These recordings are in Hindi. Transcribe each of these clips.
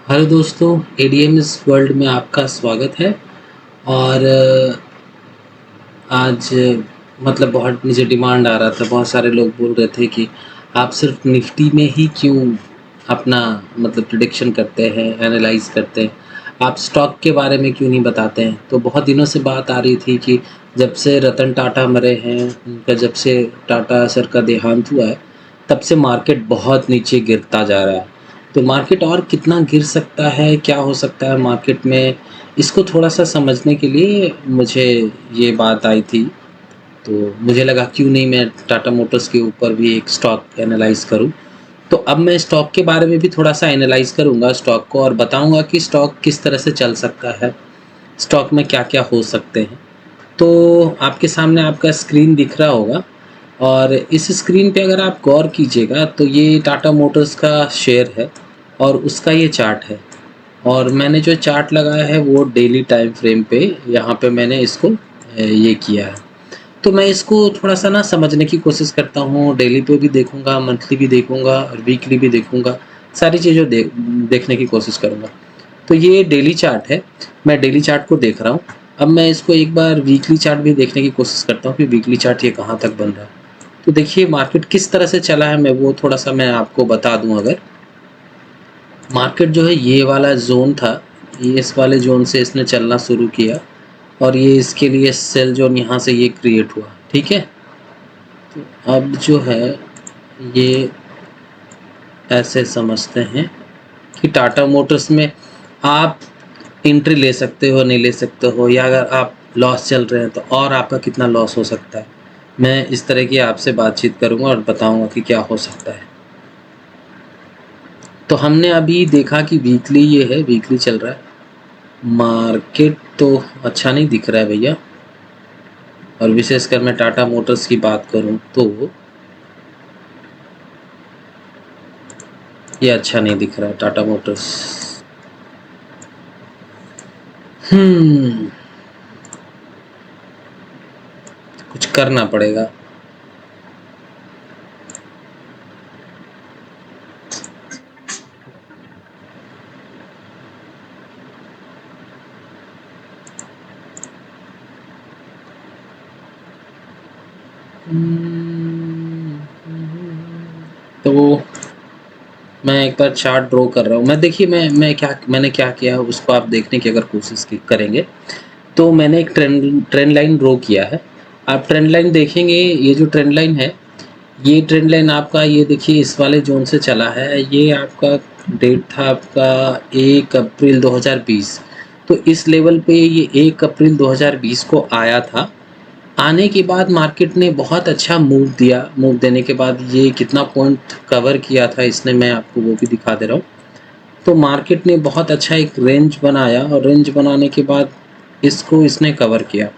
हेलो दोस्तों, एडीएमएस वर्ल्ड में आपका स्वागत है। और आज मतलब बहुत मुझे डिमांड आ रहा था, बहुत सारे लोग बोल रहे थे कि आप सिर्फ निफ्टी में ही क्यों अपना मतलब प्रिडिक्शन करते हैं, एनालाइज करते हैं, आप स्टॉक के बारे में क्यों नहीं बताते हैं। तो बहुत दिनों से बात आ रही थी कि जब से रतन टाटा मरे हैं, उनका जब से टाटा सर का देहांत हुआ है, तब से मार्केट बहुत नीचे गिरता जा रहा है। तो मार्केट और कितना गिर सकता है, क्या हो सकता है मार्केट में, इसको थोड़ा-सा समझने के लिए मुझे ये बात आई थी। तो मुझे लगा क्यों नहीं मैं टाटा मोटर्स के ऊपर भी एक स्टॉक एनालाइज़ करूँ। तो अब मैं स्टॉक के बारे में भी थोड़ा-सा एनालाइज़ करूँगा स्टॉक को, और बताऊँगा कि स्टॉक किस तरह से चल सकता है, स्टॉक में क्या-क्या हो सकते हैं। तो आपके सामने आपका स्क्रीन दिख रहा होगा, और इस स्क्रीन पे अगर आप गौर कीजिएगा तो ये टाटा मोटर्स का शेयर है और उसका ये चार्ट है। और मैंने जो चार्ट लगाया है वो डेली टाइम फ्रेम पे, यहाँ पे मैंने इसको ये किया है। तो मैं इसको थोड़ा-सा ना समझने की कोशिश करता हूँ, डेली पे भी देखूँगा, मंथली भी देखूँगा और वीकली भी देखूँगा, सारी चीज़ें देखने की कोशिश करूँगा। तो ये डेली चार्ट है, मैं डेली चार्ट को देख रहा हूँ। अब मैं इसको एक बार वीकली चार्ट भी देखने की कोशिश करता हूँ कि वीकली चार्ट ये कहाँ तक बन रहा है। तो देखिए मार्केट किस तरह से चला है, मैं वो थोड़ा-सा मैं आपको बता दूँ अगर। मार्केट जो है ये वाला ज़ोन था, ये इस वाले ज़ोन से इसने चलना शुरू किया और ये इसके लिए सेल ज़ोन यहाँ से ये क्रिएट हुआ, ठीक है? तो अब जो है ये ऐसे समझते हैं कि टाटा मोटर्स में आप एंट्री ले सकते हो, नहीं ले सकते हो, या अगर आप लॉस चल रहे हैं तो और आपका कितना लॉस हो सकता है। मैं इस तरह की आपसे बातचीत करूँगा और बताऊँगा कि क्या हो सकता है। तो हमने अभी देखा कि वीकली ये है, वीकली चल रहा है। मार्केट तो अच्छा नहीं दिख रहा है भैया, और विशेषकर मैं टाटा मोटर्स की बात करूं तो ये अच्छा नहीं दिख रहा है टाटा मोटर्स। हम्म कुछ करना पड़ेगा। तो मैं एक बार चार्ट ड्रॉ कर रहा हूँ। मैं देखिए मैंने क्या किया उसको आप देखने की अगर कोशिश करेंगे तो मैंने एक ट्रेंड लाइन ड्रॉ किया है। आप ट्रेंड लाइन देखेंगे, ये जो ट्रेंड लाइन है, ये ट्रेंड लाइन आपका ये देखिए इस वाले ज़ोन से चला है। ये आपका डेट था आपका 1 अप्रैल 2020। तो इस लेवल पे ये 1 अप्रैल 2020 को आया था। आने के बाद मार्केट ने बहुत अच्छा मूव दिया। मूव देने के बाद ये कितना पॉइंट कवर किया था इसने, मैं आपको वो भी दिखा दे रहा हूँ। तो मार्केट ने बहुत अच्छा एक रेंज बनाया और रेंज बनाने के बाद इसको इसने कवर किया।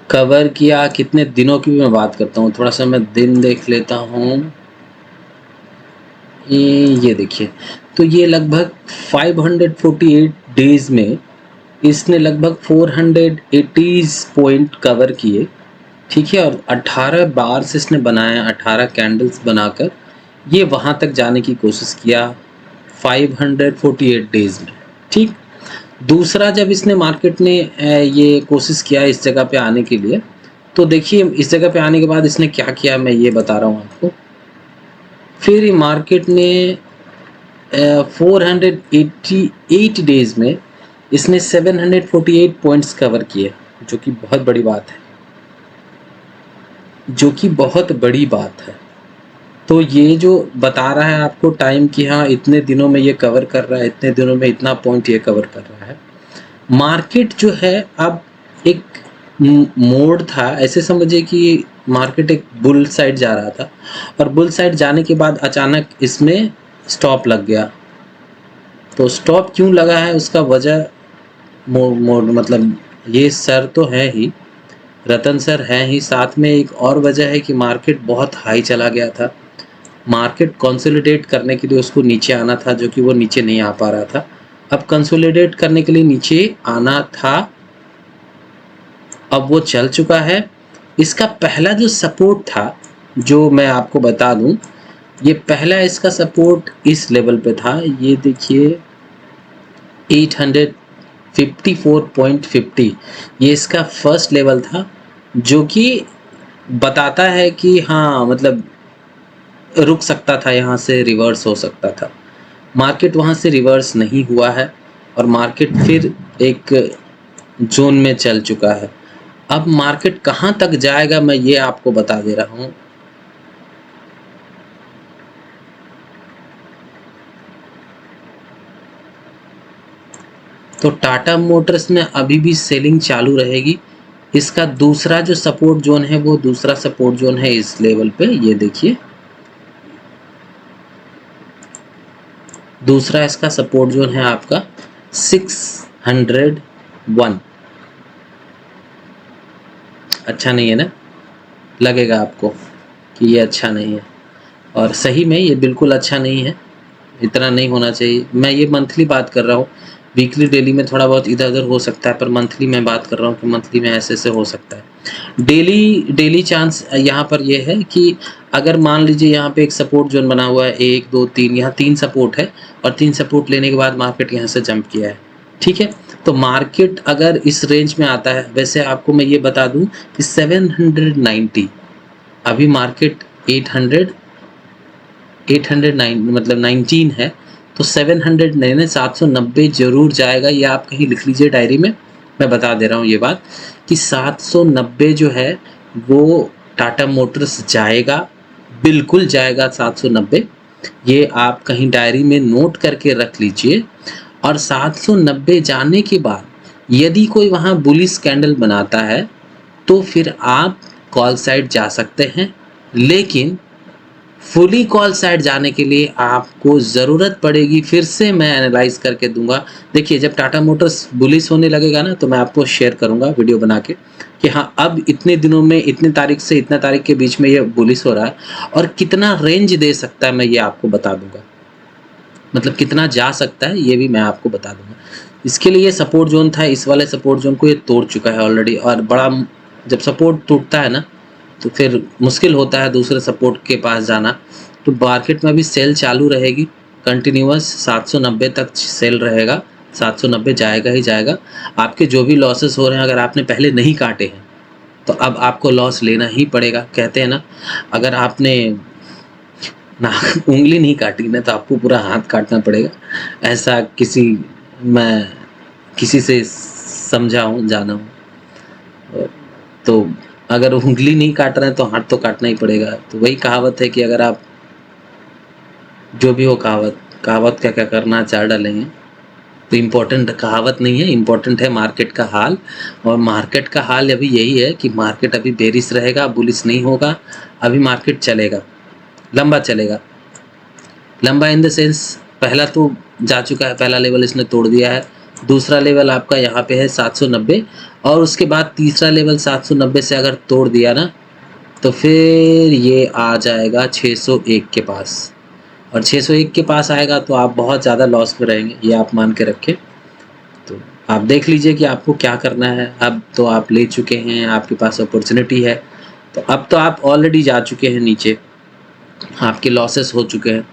कवर किया कितने दिनों की भी मैं बात करता हूँ, थोड़ा-सा मैं दिन देख लेता हूँ। ये देखिए, तो ये लगभग 548 डेज़ में इसने लगभग 480 पॉइंट कवर किए, ठीक है? और 18 बार्स इसने बनाया, 18 कैंडल्स बनाकर ये वहाँ तक जाने की कोशिश किया 548 डेज़ में, ठीक? दूसरा जब इसने मार्केट ने ये कोशिश किया इस जगह पे आने के लिए, तो देखिए इस जगह पे आने के बाद इसने क्या किया मैं ये बता रहा हूँ आपको। फिर ये मार्केट ने 488 डेज़ में इसने 748 पॉइंट्स कवर किए, जो कि बहुत बड़ी बात है, जो कि बहुत बड़ी बात है। तो ये जो बता रहा है आपको टाइम कि हाँ, इतने दिनों में ये कवर कर रहा है, इतने दिनों में इतना पॉइंट ये कवर कर रहा है। मार्केट जो है अब एक मोड़ था, ऐसे समझिए कि मार्केट एक बुल साइड जा रहा था और बुल साइड जाने के बाद अचानक इसमें स्टॉप लग गया। तो स्टॉप क्यों लगा है उसका वजह मोड़ मोड़ मतलब ये सर तो है ही, रतन सर हैं ही, साथ में एक और वजह है कि मार्केट बहुत हाई चला गया था। मार्केट कंसोलिडेट करने के लिए उसको नीचे आना था, जो कि वो नीचे नहीं आ पा रहा था। अब कंसोलिडेट करने के लिए नीचे आना था, अब वो चल चुका है। इसका पहला जो सपोर्ट था, जो मैं आपको बता दूं, ये पहला इसका सपोर्ट इस लेवल पे था, ये देखिए 854.50, ये इसका फर्स्ट लेवल था, जो कि बताता है कि हाँ मतलब रुक सकता था, यहाँ से रिवर्स हो सकता था। मार्केट वहाँ से रिवर्स नहीं हुआ है और मार्केट फिर एक जोन में चल चुका है। अब मार्केट कहाँ तक जाएगा मैं ये आपको बता दे रहा हूँ। तो टाटा मोटर्स में अभी भी सेलिंग चालू रहेगी। इसका दूसरा जो सपोर्ट जोन है वो दूसरा सपोर्ट जोन है इस लेवल पे, ये देखिए दूसरा इसका सपोर्ट जोन है आपका 601। अच्छा नहीं है ना, लगेगा आपको कि ये अच्छा नहीं है, और सही में ये बिल्कुल अच्छा नहीं है, इतना नहीं होना चाहिए। मैं ये मंथली बात कर रहा हूँ, वीकली डेली में थोड़ा बहुत इधर उधर हो सकता है, पर मंथली मैं बात कर रहा हूँ कि मंथली में ऐसे ऐसे हो सकता है। डेली डेली चांस यहाँ पर ये है कि अगर मान लीजिए यहाँ पे एक सपोर्ट जोन बना हुआ है, 1 2 3, यहाँ 3 सपोर्ट है और 3 सपोर्ट लेने के बाद मार्केट यहाँ से जंप किया है, ठीक है। तो मार्केट अगर इस रेंज में आता है, वैसे आपको मैं ये बता दूं कि 790, अभी मार्केट 809 मतलब 19 है, तो 700 नहीं, 790 जरूर जाएगा। ये आप कहीं लिख लीजिए डायरी में, मैं बता दे रहा हूँ ये बात कि 790 जो है वो टाटा मोटर्स जाएगा, बिल्कुल जाएगा 790। ये आप कहीं डायरी में नोट करके रख लीजिए। और 790 जाने के बाद यदि कोई वहाँ बुलिश कैंडल बनाता है तो फिर आप कॉल साइड जा सकते हैं, लेकिन फुली कॉल साइड जाने के लिए आपको ज़रूरत पड़ेगी, फिर से मैं एनालाइज करके दूंगा। देखिए जब टाटा मोटर्स बुलिश होने लगेगा ना, तो मैं आपको शेयर करूंगा वीडियो बना के कि हाँ अब इतने दिनों में इतने तारीख से इतना तारीख के बीच में ये बुलिश हो रहा है, और कितना रेंज दे सकता है मैं ये आपको बता दूंगा, मतलब कितना जा सकता है ये भी मैं आपको बता दूंगा। इसके लिए ये सपोर्ट जोन था, इस वाले सपोर्ट जोन को ये तोड़ चुका है ऑलरेडी, और बड़ा जब सपोर्ट टूटता है ना तो फिर मुश्किल होता है दूसरे सपोर्ट के पास जाना। तो मार्केट में भी सेल चालू रहेगी, कंटिन्यूअस 790 तक सेल रहेगा, 790 जाएगा ही जाएगा। आपके जो भी लॉसेस हो रहे हैं, अगर आपने पहले नहीं काटे हैं तो अब आपको लॉस लेना ही पड़ेगा। कहते हैं ना, अगर आपने ना उंगली नहीं काटी ना तो आपको पूरा हाथ काटना पड़ेगा, ऐसा किसी मैं किसी से समझा हूँ जाना हूँ। तो अगर उंगली नहीं काट रहे हैं तो हाथ तो काटना ही पड़ेगा। तो वही कहावत है कि अगर आप जो भी हो कहावत, कहावत क्या क्या करना चार डालेंगे, तो इम्पोर्टेंट कहावत नहीं है, इम्पोर्टेंट है मार्केट का हाल। और मार्केट का हाल अभी यही है कि मार्केट अभी बेरिश रहेगा, बुलिश नहीं होगा। अभी मार्केट चलेगा, लंबा चलेगा, लंबा इन द सेंस पहला तो जा चुका है, पहला लेवल इसने तोड़ दिया है, दूसरा लेवल आपका यहाँ पे है 790, और उसके बाद तीसरा लेवल 790 से अगर तोड़ दिया ना तो फिर ये आ जाएगा 601 के पास, और 601 के पास आएगा तो आप बहुत ज़्यादा लॉस में रहेंगे, ये आप मान के रखें। तो आप देख लीजिए कि आपको क्या करना है। अब तो आप ले चुके हैं, आपके पास अपॉर्चुनिटी है, तो अब तो आप ऑलरेडी जा चुके हैं नीचे, आपके लॉसेस हो चुके हैं,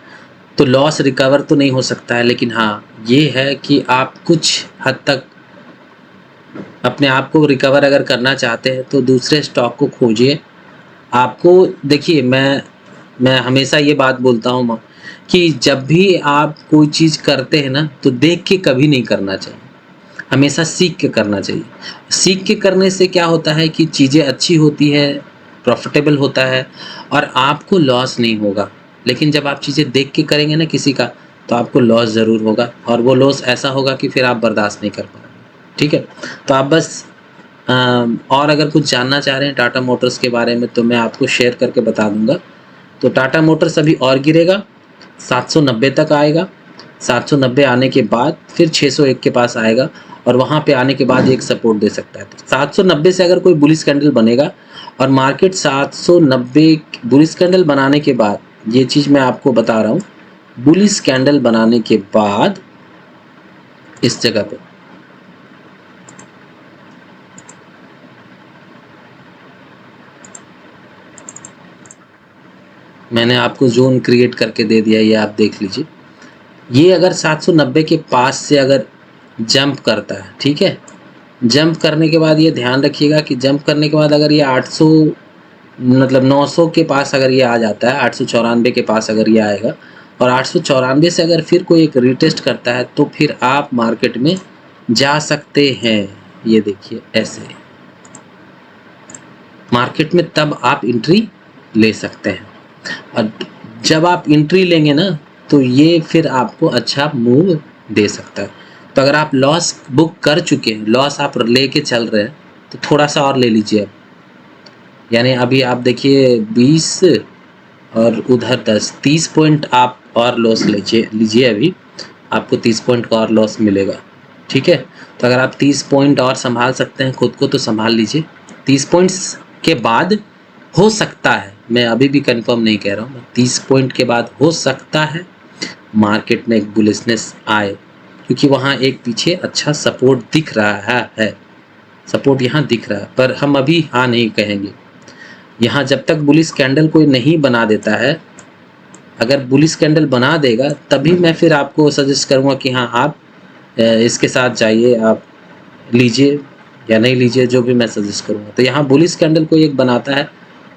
तो लॉस रिकवर तो नहीं हो सकता है, लेकिन हाँ ये है कि आप कुछ हद तक अपने आप को रिकवर अगर करना चाहते हैं तो दूसरे स्टॉक को खोजिए। आपको देखिए, मैं हमेशा ये बात बोलता हूँ कि जब भी आप कोई चीज़ करते हैं ना तो देख के कभी नहीं करना चाहिए, हमेशा सीख के करना चाहिए। सीख के करने से क्या होता है कि चीज़ें अच्छी होती है, प्रॉफिटेबल होता है और आपको लॉस नहीं होगा। लेकिन जब आप चीज़ें देख के करेंगे ना किसी का, तो आपको लॉस ज़रूर होगा, और वो लॉस ऐसा होगा कि फिर आप बर्दाश्त नहीं कर पाएंगे। ठीक है, तो आप बस और अगर कुछ जानना चाह रहे हैं टाटा मोटर्स के बारे में तो मैं आपको शेयर करके बता दूंगा। तो टाटा मोटर्स अभी और गिरेगा, 790 तक आएगा, 790 आने के बाद फिर 601 के पास आएगा, और वहाँ पे आने के बाद एक सपोर्ट दे सकता है। तो 790 से अगर कोई बुलिश कैंडल बनेगा और मार्केट 790 बुलिश कैंडल बनाने के बाद, ये चीज़ मैं आपको बता रहा हूँ, बुलिश कैंडल बनाने के बाद इस जगह पे मैंने आपको ज़ोन क्रिएट करके दे दिया, ये आप देख लीजिए। ये अगर 790 के पास से अगर जंप करता है, ठीक है, जंप करने के बाद ये ध्यान रखिएगा कि जंप करने के बाद अगर ये 800 मतलब 900 के पास अगर ये आ जाता है, 894 के पास अगर ये आएगा और 894 से अगर फिर कोई एक रीटेस्ट करता है तो फिर आप मार्केट में जा सकते हैं। ये देखिए ऐसे मार्केट में तब आप एंट्री ले सकते हैं, और जब आप एंट्री लेंगे ना तो ये फिर आपको अच्छा मूव दे सकता है। तो अगर आप लॉस बुक कर चुके हैं, लॉस आप लेके चल रहे हैं, तो थोड़ा सा और ले लीजिए अब। यानी अभी आप देखिए 20 और उधर 10, 30 पॉइंट आप और लॉस लीजिए अभी आपको 30 पॉइंट का और लॉस मिलेगा, ठीक है। तो अगर आप 30 पॉइंट और संभाल सकते हैं खुद को तो संभाल लीजिए। 30 पॉइंट्स के बाद हो सकता है, मैं अभी भी कंफर्म नहीं कह रहा हूँ, 30 पॉइंट के बाद हो सकता है मार्केट में एक बुलिशनेस आए, क्योंकि वहाँ एक पीछे अच्छा सपोर्ट दिख रहा है, सपोर्ट यहाँ दिख रहा है, पर हम अभी हाँ नहीं कहेंगे। यहाँ जब तक बुलिश कैंडल कोई नहीं बना देता है, अगर बुलिश कैंडल बना देगा तभी मैं फिर आपको सजेस्ट करूँगा कि हाँ आप इसके साथ जाइए, आप लीजिए या नहीं लीजिए, जो भी मैं सजेस्ट करूँगा। तो यहाँ बुलिश कैंडल कोई एक बनाता है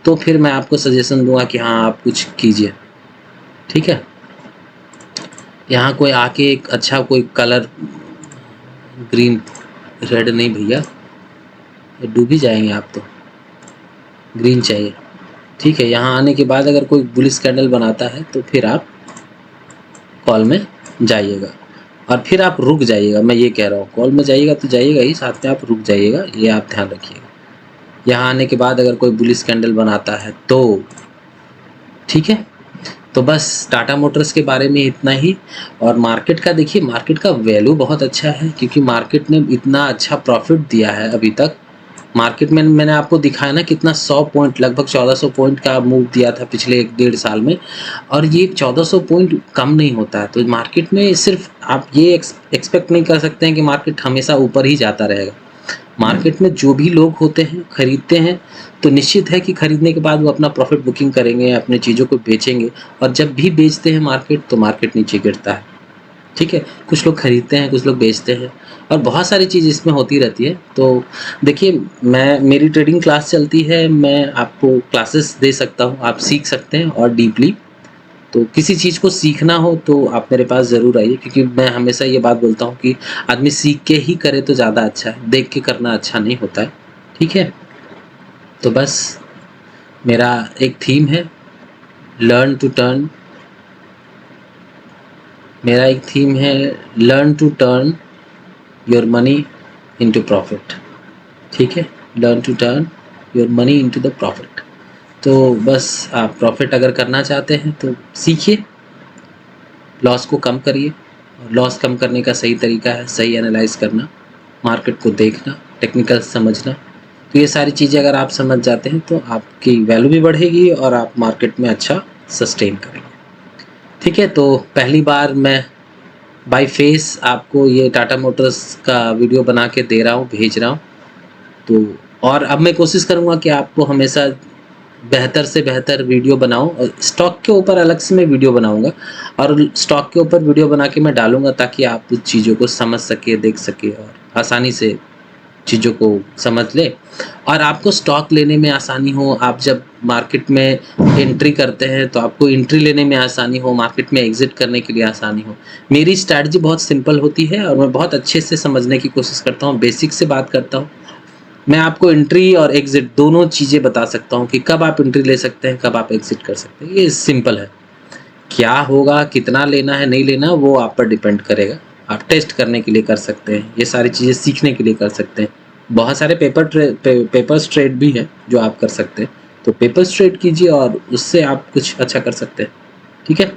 तो फिर मैं आपको सजेशन दूंगा कि हाँ आप कुछ कीजिए, ठीक है। यहाँ कोई आके एक अच्छा कोई कलर, ग्रीन रेड नहीं भैया, डूब ही जाएंगे आप, तो ग्रीन चाहिए, ठीक है। यहाँ आने के बाद अगर कोई बुलिश कैंडल बनाता है तो फिर आप कॉल में जाइएगा और फिर आप रुक जाइएगा। मैं ये कह रहा हूँ कॉल में जाइएगा तो जाइएगा ही, साथ में आप रुक जाइएगा, ये आप ध्यान रखिएगा। यहाँ आने के बाद अगर कोई बुलिश कैंडल बनाता है तो ठीक है। तो बस टाटा मोटर्स के बारे में इतना ही। और मार्केट का देखिए, मार्केट का वैल्यू बहुत अच्छा है क्योंकि मार्केट ने इतना अच्छा प्रॉफिट दिया है अभी तक। मार्केट में मैंने आपको दिखाया ना कितना 100 पॉइंट, लगभग 1400 पॉइंट का मूव दिया था पिछले 1-1.5 साल में, और ये 1400 पॉइंट कम नहीं होता है। तो मार्केट में सिर्फ आप ये एक्सपेक्ट नहीं कर सकते हैं कि मार्केट हमेशा ऊपर ही जाता रहेगा। मार्केट में जो भी लोग होते हैं खरीदते हैं तो निश्चित है कि खरीदने के बाद वो अपना प्रॉफिट बुकिंग करेंगे, अपने चीज़ों को बेचेंगे, और जब भी बेचते हैं मार्केट तो मार्केट नीचे गिरता है, ठीक है। कुछ लोग खरीदते हैं, कुछ लोग बेचते हैं, और बहुत सारी चीज़ इसमें होती रहती है। तो देखिए, मेरी ट्रेडिंग क्लास चलती है, मैं आपको क्लासेस दे सकता हूँ, आप सीख सकते हैं और डीपली। तो किसी चीज़ को सीखना हो तो आप मेरे पास ज़रूर आइए, क्योंकि मैं हमेशा ये बात बोलता हूँ कि आदमी सीख के ही करे तो ज़्यादा अच्छा है, देख के करना अच्छा नहीं होता है, ठीक है। तो बस मेरा एक थीम है, लर्न टू टर्न, मेरा एक थीम है learn to turn your money into profit, ठीक है। Learn to turn your money into the profit. तो बस आप प्रॉफिट अगर करना चाहते हैं तो सीखिए, लॉस को कम करिए। लॉस कम करने का सही तरीका है सही एनालाइज करना, मार्केट को देखना, टेक्निकल समझना। तो ये सारी चीज़ें अगर आप समझ जाते हैं तो आपकी वैल्यू भी बढ़ेगी और आप मार्केट में अच्छा सस्टेन करेंगे, ठीक है। तो पहली बार मैं बाय फेस आपको ये टाटा मोटर्स का वीडियो बना के दे रहा हूँ, भेज रहा हूँ। तो और अब मैं कोशिश करूँगा कि आपको हमेशा बेहतर से बेहतर वीडियो बनाऊं, और स्टॉक के ऊपर अलग से मैं वीडियो बनाऊंगा, और स्टॉक के ऊपर वीडियो बना के मैं डालूंगा ताकि आप उस चीज़ों को समझ सके, देख सके और आसानी से चीज़ों को समझ ले, और आपको स्टॉक लेने में आसानी हो। आप जब मार्केट में एंट्री करते हैं तो आपको एंट्री लेने में आसानी हो, मार्केट में एग्जिट करने के लिए आसानी हो। मेरी स्ट्रैटेजी बहुत सिंपल होती है और मैं बहुत अच्छे से समझने की कोशिश करता हूँ, बेसिक से बात करता हूँ। मैं आपको एंट्री और एग्जिट दोनों चीज़ें बता सकता हूँ कि कब आप एंट्री ले सकते हैं, कब आप एग्जिट कर सकते हैं। ये सिंपल है। क्या होगा, कितना लेना है नहीं लेना, वो आप पर डिपेंड करेगा। आप टेस्ट करने के लिए कर सकते हैं, ये सारी चीज़ें सीखने के लिए कर सकते हैं। बहुत सारे पेपर्स ट्रेड भी हैं जो आप कर सकते हैं। तो पेपर्स ट्रेड कीजिए और उससे आप कुछ अच्छा कर सकते हैं, ठीक है।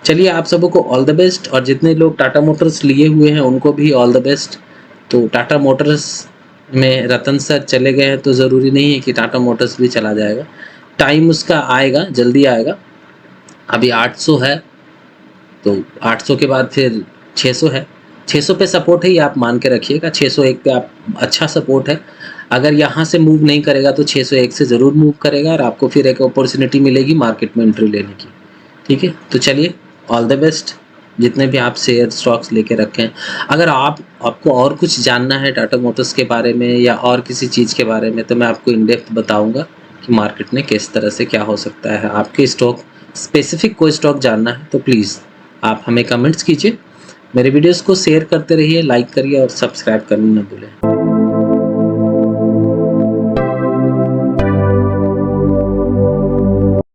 चलिए, आप सबों को ऑल द बेस्ट, और जितने लोग टाटा मोटर्स लिए हुए हैं उनको भी ऑल द बेस्ट। तो टाटा मोटर्स में रतन सर चले गए हैं तो ज़रूरी नहीं है कि टाटा मोटर्स भी चला जाएगा, टाइम उसका आएगा, जल्दी आएगा। अभी 800 है तो 800 के बाद फिर 600 है, 600 पे सपोर्ट है, ये आप मान के रखिएगा। 601 पे आप अच्छा सपोर्ट है। अगर यहाँ से मूव नहीं करेगा तो 601 से ज़रूर मूव करेगा और आपको फिर एक अपॉर्चुनिटी मिलेगी मार्केट में एंट्री लेने की। ठीक है, तो चलिए, ऑल द बेस्ट जितने भी आप शेयर स्टॉक्स लेके रखें। अगर आपको और कुछ जानना है टाटा मोटर्स के बारे में या और किसी चीज़ के बारे में, तो मैं आपको इन डेप्थ बताऊंगा कि मार्केट में किस तरह से क्या हो सकता है। आपके स्टॉक स्पेसिफिक कोई स्टॉक जानना है तो प्लीज़ आप हमें कमेंट्स कीजिए। मेरे वीडियोस को शेयर करते रहिए, लाइक करिए और सब्सक्राइब करना न भूलें।